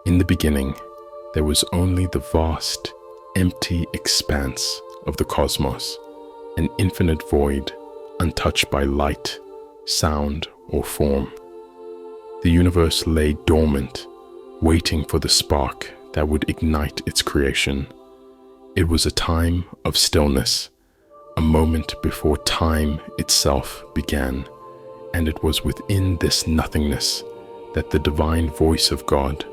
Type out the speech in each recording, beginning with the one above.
In the beginning, there was only the vast, empty expanse of the cosmos, an infinite void untouched by light, sound, or form. The universe lay dormant, waiting for the spark that would ignite its creation. It was a time of stillness, a moment before time itself began, and it was within this nothingness that the divine voice of God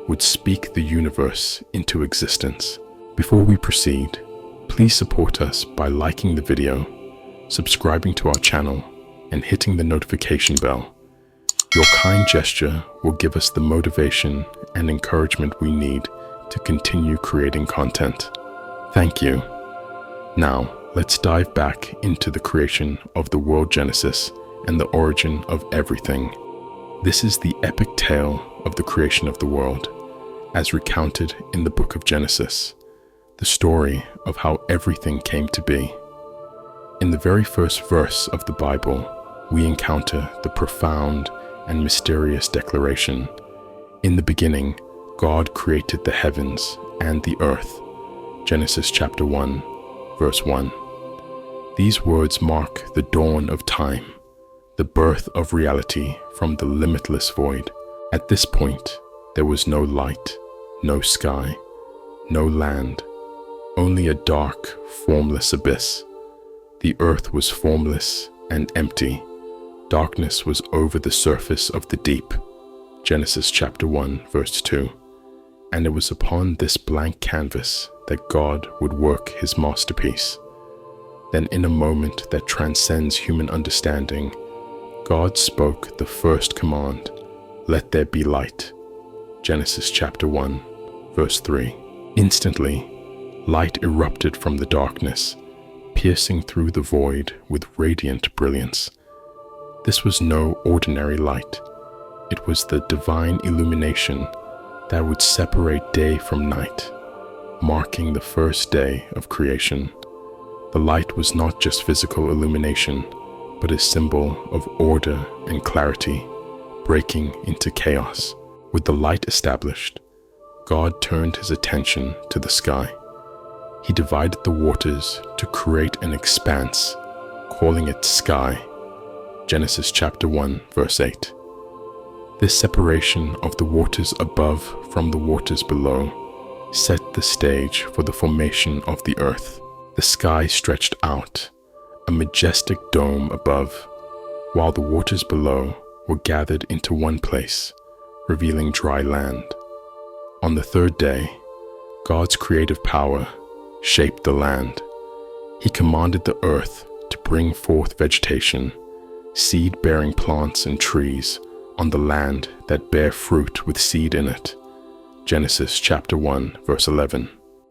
would speak the universe into existence. Before we proceed, please support us by liking the video, subscribing to our channel, and hitting the notification bell. Your kind gesture will give us the motivation and encouragement we need to continue creating content. Thank you. Now, let's dive back into the creation of the world Genesis and the origin of everything. This is the epic tale of the creation of the world, as recounted in the book of Genesis, the story of how everything came to be. In the very first verse of the Bible, we encounter the profound and mysterious declaration, "In the beginning, God created the heavens and the earth." Genesis chapter 1, verse 1. These words mark the dawn of time, the birth of reality from the limitless void. At this point, there was no light, no sky, no land, only a dark, formless abyss. The earth was formless and empty. Darkness was over the surface of the deep. Genesis chapter 1, verse 2. And it was upon this blank canvas that God would work his masterpiece. Then, in a moment that transcends human understanding, God spoke the first command, "Let there be light." Genesis chapter 1, verse 3. Instantly, light erupted from the darkness, piercing through the void with radiant brilliance. This was no ordinary light. It was the divine illumination that would separate day from night, marking the first day of creation. The light was not just physical illumination, but a symbol of order and clarity, breaking into chaos. With the light established, God turned his attention to the sky. He divided the waters to create an expanse, calling it sky. Genesis chapter 1, verse 8. This separation of the waters above from the waters below set the stage for the formation of the earth. The sky stretched out, a majestic dome above, while the waters below were gathered into one place, revealing dry land. On the third day, God's creative power shaped the land. He commanded the earth to bring forth vegetation, seed-bearing plants and trees on the land that bear fruit with seed in it. Genesis chapter 1, verse 11.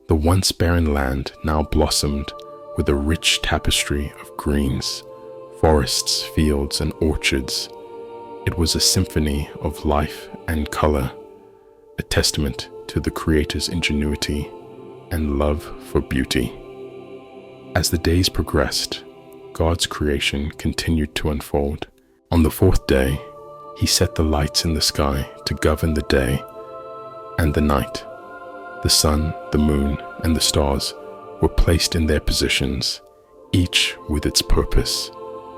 The once barren land now blossomed with a rich tapestry of greens, forests, fields, and orchards. It was a symphony of life and color, a testament to the Creator's ingenuity and love for beauty. As the days progressed, God's creation continued to unfold. On the fourth day, he set the lights in the sky to govern the day and the night. The sun, the moon, and the stars were placed in their positions, each with its purpose,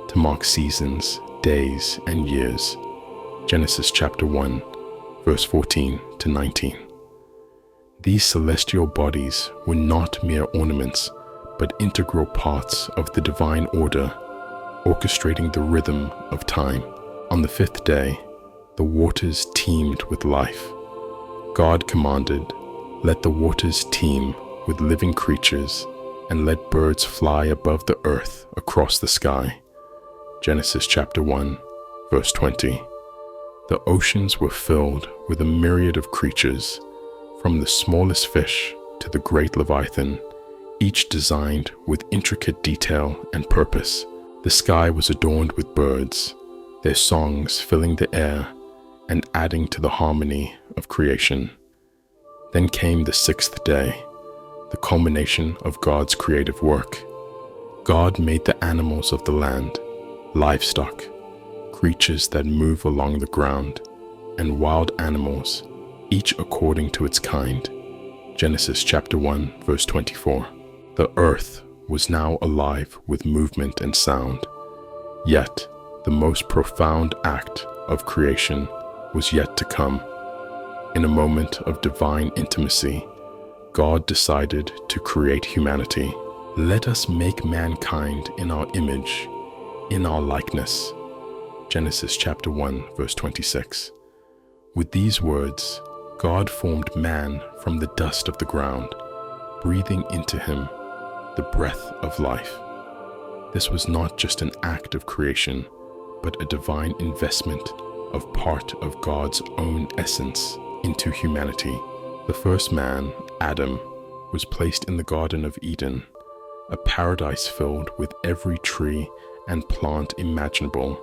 to mark seasons, days, and years. Genesis chapter 1, verse 14 to 19. These celestial bodies were not mere ornaments, but integral parts of the divine order, orchestrating the rhythm of time. On the fifth day, the waters teemed with life. God commanded, "Let the waters teem with living creatures, and let birds fly above the earth across the sky." Genesis chapter 1, verse 20. The oceans were filled with a myriad of creatures, from the smallest fish to the great Leviathan, each designed with intricate detail and purpose. The sky was adorned with birds, their songs filling the air and adding to the harmony of creation. Then came the sixth day, the culmination of God's creative work. God made the animals of the land, livestock, creatures that move along the ground, and wild animals each according to its kind. Genesis chapter 1, verse 24. The earth was now alive with movement and sound, yet the most profound act of creation was yet to come. In a moment of divine intimacy, God decided to create humanity. Let us make mankind in our image, in our likeness. Genesis chapter 1, verse 26. With these words, God formed man from the dust of the ground, breathing into him the breath of life. This was not just an act of creation, but a divine investment of part of God's own essence into humanity. The first man, Adam, was placed in the Garden of Eden, a paradise filled with every tree and plant imaginable,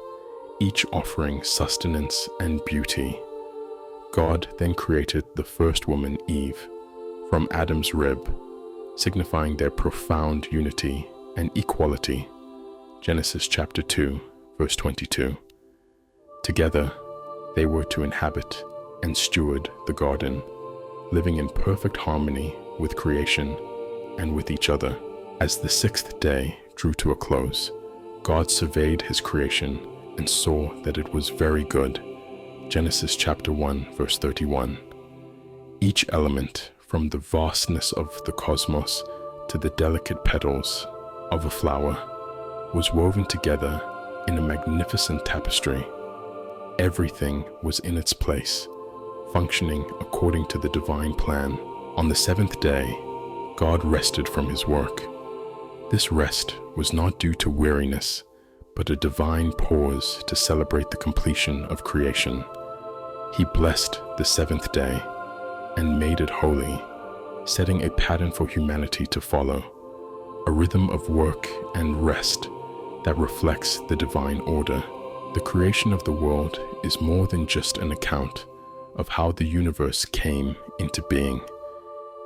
each offering sustenance and beauty. God then created the first woman, Eve, from Adam's rib, signifying their profound unity and equality. Genesis chapter 2, verse 22. Together, they were to inhabit and steward the garden, living in perfect harmony with creation and with each other. As the sixth day drew to a close, God surveyed his creation and saw that it was very good. Genesis chapter 1, verse 31. Each element, from the vastness of the cosmos to the delicate petals of a flower, was woven together in a magnificent tapestry. Everything was in its place, functioning according to the divine plan. On the seventh day, God rested from his work. This rest was not due to weariness, but a divine pause to celebrate the completion of creation. He blessed the seventh day and made it holy, setting a pattern for humanity to follow, a rhythm of work and rest that reflects the divine order. The creation of the world is more than just an account of how the universe came into being.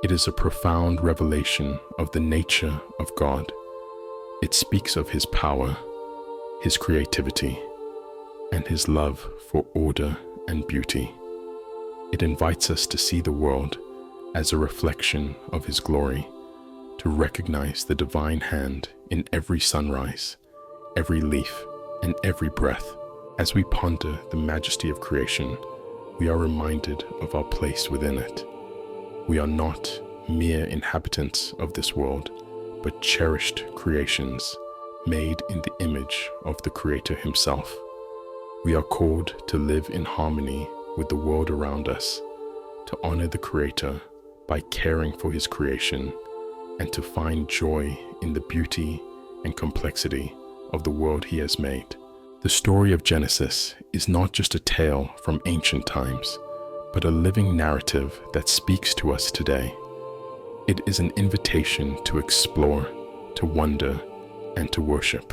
It is a profound revelation of the nature of God. It speaks of his power, his creativity, and his love for order and beauty. It invites us to see the world as a reflection of his glory, to recognize the divine hand in every sunrise, every leaf, and every breath. As we ponder the majesty of creation, we are reminded of our place within it. We are not mere inhabitants of this world, but cherished creations made in the image of the Creator himself. We are called to live in harmony with the world around us, to honor the Creator by caring for his creation, and to find joy in the beauty and complexity of the world he has made. The story of Genesis is not just a tale from ancient times, but a living narrative that speaks to us today. It is an invitation to explore, to wonder, and to worship.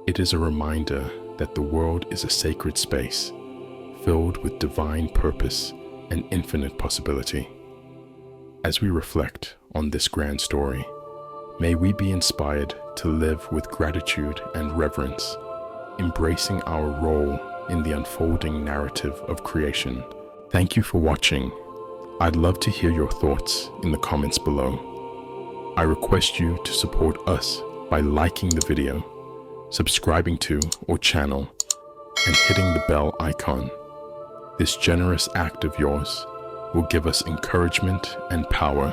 It is a reminder that the world is a sacred space, filled with divine purpose and infinite possibility. As we reflect on this grand story, may we be inspired to live with gratitude and reverence, embracing our role in the unfolding narrative of creation. Thank you for watching. I'd love to hear your thoughts in the comments below. I request you to support us by liking the video, subscribing to our channel, and hitting the bell icon. This generous act of yours will give us encouragement and power.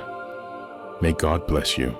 May God bless you.